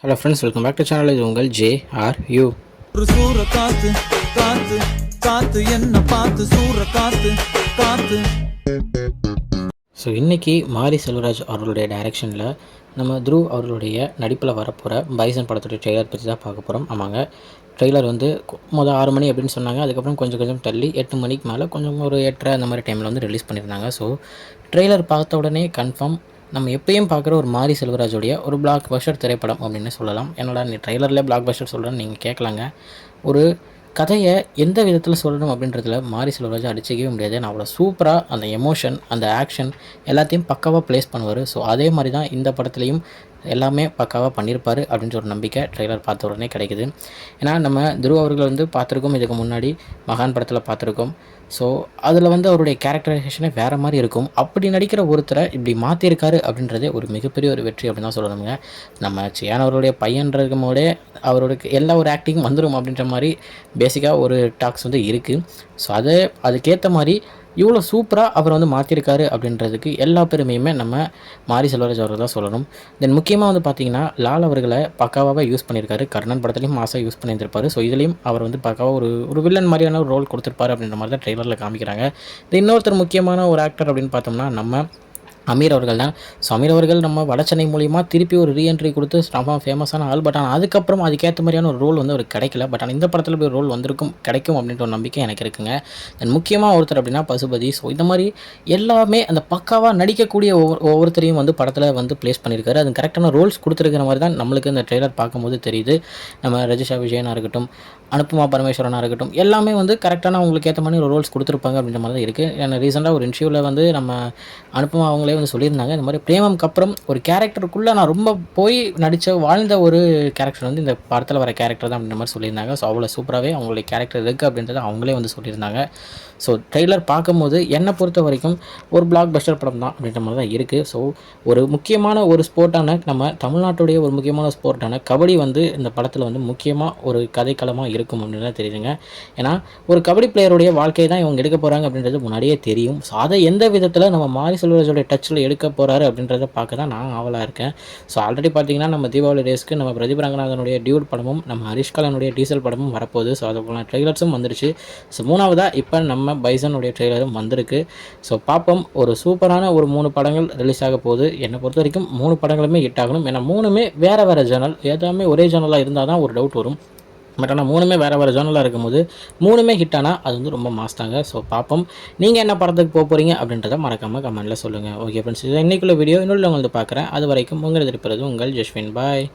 Hello friends, welcome back to channel. இது உங்கள் JRU. ஒரு சூற காத்து காத்து காத்து என்ன பார்த்து சூற காத்து காத்து. ஸோ இன்றைக்கி மாரி செல்வராஜ் அவர்களுடைய டைரெக்ஷனில் நம்ம துருவ் அவர்களுடைய நடிப்பில் வரப்போகிற பைசன் படத்துடைய ட்ரெய்லர் பற்றி தான் பார்க்க போகிறோம். ஆமாங்க, ட்ரெய்லர் வந்து மொதல் 6 மணி அப்படின்னு சொன்னாங்க. அதுக்கப்புறம் கொஞ்சம் கொஞ்சம் தள்ளி 8 மணிக்கு மேலே கொஞ்சம் ஒரு 8:30 அந்த மாதிரி டைமில் வந்து ரிலீஸ் பண்ணியிருந்தாங்க. ஸோ ட்ரெய்லர் பார்த்த உடனே கன்ஃபார்ம் நம்ம எப்பயும் பார்க்குற ஒரு மாரி செல்வராஜுடைய ஒரு பிளாக் பஸ்டர் திரைப்படம் அப்படின்னு சொல்லலாம். என்னடா நீ ட்ரெய்லரில் பிளாக் பஸ்டர் சொல்கிறேன்னு நீங்கள் கேட்கலாங்க. ஒரு கதையை எந்த விதத்தில் சொல்லணும் அப்படின்றதுல மாரி செல்வராஜ் அடிச்சிக்கவே முடியாது. நான் அவ்வளோ சூப்பராக அந்த எமோஷன், அந்த ஆக்ஷன் எல்லாத்தையும் பக்காவாக ப்ளேஸ் பண்ணுவார். ஸோ அதே மாதிரி தான் இந்த படத்துலையும் எல்லாமே பக்காவாக பண்ணியிருப்பார் அப்படின்ற ஒரு நம்பிக்கை ட்ரெய்லர் பார்த்த உடனே கிடைக்குது. ஏன்னா நம்ம துருவ் அவர்கள் வந்து பார்த்துருக்கோம், இதுக்கு முன்னாடி மகான் படத்தில் பார்த்துருக்கோம். ஸோ அதில் வந்து அவருடைய கேரக்டரைசேஷனே வேறு மாதிரி இருக்கும். அப்படி நடிக்கிற ஒருத்தரை இப்படி மாற்றிருக்காரு அப்படின்றதே ஒரு மிகப்பெரிய ஒரு வெற்றி அப்படின்னு தான் சொல்லணுங்க. நம்ம சியான் அவருடைய பையன்றதுக்கும் போதே அவருக்கு எல்லா ஒரு ஆக்டிங்கும் வந்துடும் அப்படின்ற மாதிரி பேசிக்காக ஒரு டாக்ஸ் வந்து இருக்குது. ஸோ அதுக்கேற்ற மாதிரி இவ்வளோ சூப்பராக அவர் வந்து மாற்றிருக்காரு அப்படின்றதுக்கு எல்லா பெருமையுமே நம்ம மாரி செல்வராஜ் அவர்கள் தான் சொல்லணும். தென் முக்கியமாக வந்து பார்த்திங்கன்னா லால் அவர்களை பக்காவாக யூஸ் பண்ணியிருக்காரு. கர்ணன் படத்துலையும் மாசாக யூஸ் பண்ணியிருந்திருப்பார். ஸோ இதுலேயும் அவர் வந்து பக்காவாக ஒரு வில்லன் மாதிரியான ஒரு ரோல் கொடுத்துருப்பாரு அப்படின்ற மாதிரி தான் ட்ரெய்லரில் காமிக்கிறாங்க. இன்னொருத்தர் முக்கியமான ஒரு ஆக்டர் அப்படின்னு பார்த்தோம்னா நம்ம அமீர் அவர்கள் தான். ஸோ அமீர் அவர்கள் நம்ம வடச்சென்னை மூலிமா திருப்பி ஒரு ரீஎன்ட்ரி கொடுத்து ரொம்ப ஃபேமஸான ஆள். பட் ஆனால் அதுக்கப்புறம் அதுக்கேற்ற மாதிரியான ஒரு ரோல் வந்து அவருக்கு கிடைக்கல. பட் ஆனால் இந்த படத்தில் போய் ரோல் கிடைக்கும் அப்படின்ற ஒரு நம்பிக்கை எனக்கு இருக்குங்க. தென் முக்கியமாக ஒருத்தர் அப்படின்னா பசுபதி. ஸோ இந்த மாதிரி எல்லாமே அந்த பக்காவாக நடிக்கக்கூடிய ஒவ்வொருத்தரையும் வந்து படத்தில் வந்து ப்ளேஸ் பண்ணியிருக்காரு. அது கரெக்டான ரோல்ஸ் கொடுத்துருக்கிற மாதிரி தான் நம்மளுக்கு இந்த ட்ரெய்லர் பார்க்கும்போது தெரியுது. நம்ம ரஜிஷா விஜயனாக இருக்கட்டும், அனுப்புமா பரமேஸ்வரனாக இருக்கட்டும், எல்லாமே வந்து கரெக்டான அவங்களுக்கு ஏற்ற மாதிரி ஒரு ரோல்ஸ் கொடுத்துருப்பாங்க அப்படின்ற மாதிரி தான் இருக்குது. ஏன்னா ரீசெண்டாக ஒரு இன்டர்வியூவில் வந்து நம்ம அனுப்புமா அவங்களே வந்து சொல்லியிருந்தாங்க, இந்த மாதிரி பிரேமம்க்கு அப்புறம் ஒரு கேரக்டருக்குள்ளே நான் ரொம்ப போய் வாழ்ந்த ஒரு கேரக்டர் வந்து இந்த படத்தில் வர கேரக்டர் தான் அப்படின்ற மாதிரி சொல்லியிருந்தாங்க. ஸோ அவ்வளோ சூப்பராகவே அவங்களுடைய கேரக்டர் இருக்குது அப்படின்றத அவங்களே வந்து சொல்லியிருந்தாங்க. ஸோ ட்ரெய்லர் பார்க்கும்போது என்னை பொறுத்த வரைக்கும் ஒரு பிளாக் பஸ்டர் படம் தான் அப்படின்ற மாதிரி தான் இருக்குது. ஸோ ஒரு முக்கியமான ஒரு ஸ்போர்ட்டான நம்ம தமிழ்நாட்டுடைய ஒரு முக்கியமான ஸ்போர்ட்டான கபடி வந்து இந்த படத்தில் வந்து முக்கியமாக ஒரு கதைக்களமாக இருக்கும் அப்படின்னு தான் தெரியுதுங்க. ஏன்னா ஒரு கபடி பிளேயருடைய வாழ்க்கையை தான் இவங்க எடுக்க போகிறாங்க அப்படின்றது முன்னாடியே தெரியும். ஸோ அதை எந்த விதத்தில் நம்ம மாரி செல்வராஜோடைய டச்சில் எடுக்க போகிறாரு அப்படின்றத பார்க்க தான் நான் ஆவலாக இருக்கேன். ஸோ ஆல்ரெடி பார்த்தீங்கன்னா நம்ம தீபாவளி டேஸ்க்கு நம்ம பிரதீப் ரங்கநாதனுடைய டியூட் படமும் நம்ம ஹரிஷ்காலனுடைய டீசல் படமும் வரப்போகுது. ஸோ அது போல ட்ரெய்லர்ஸும் வந்துருச்சு. ஸோ மூணாவதாக இப்போ நம்ம பைசனுடைய ட்ரெய்லரும் வந்திருக்கு. ஸோ பார்ப்போம். ஒரு சூப்பரான ஒரு 3 படங்கள் ரிலீஸ் ஆக போகுது. என்னை பொறுத்த வரைக்கும் 3 படங்களுமே ஹிட் ஆகணும். ஏன்னா 3மே வேறு ஜேர்னல். ஏதாமே ஒரே ஜேர்னலாக இருந்தால் தான் ஒரு டவுட் வரும். பட் ஆனால் 3மே வேறு ஜேர்னலாக இருக்கும்போது 3மே ஹிட் ஆனால் அது வந்து ரொம்ப மாஸ்தாங்க. ஸோ பார்ப்போம். நீங்கள் என்ன படத்துக்கு போக போகிறீங்க அப்படின்றத மறக்காமல் கமெண்ட்டில் சொல்லுங்கள். ஓகே ஃப்ரெண்ட்ஸ், இது இன்றைக்குள்ள வீடியோ இன்னொரு வந்து பார்க்குறேன். அது வரைக்கும் உங்கள் எதிர்ப்பது உங்கள் ஜஸ்வின். பாய்.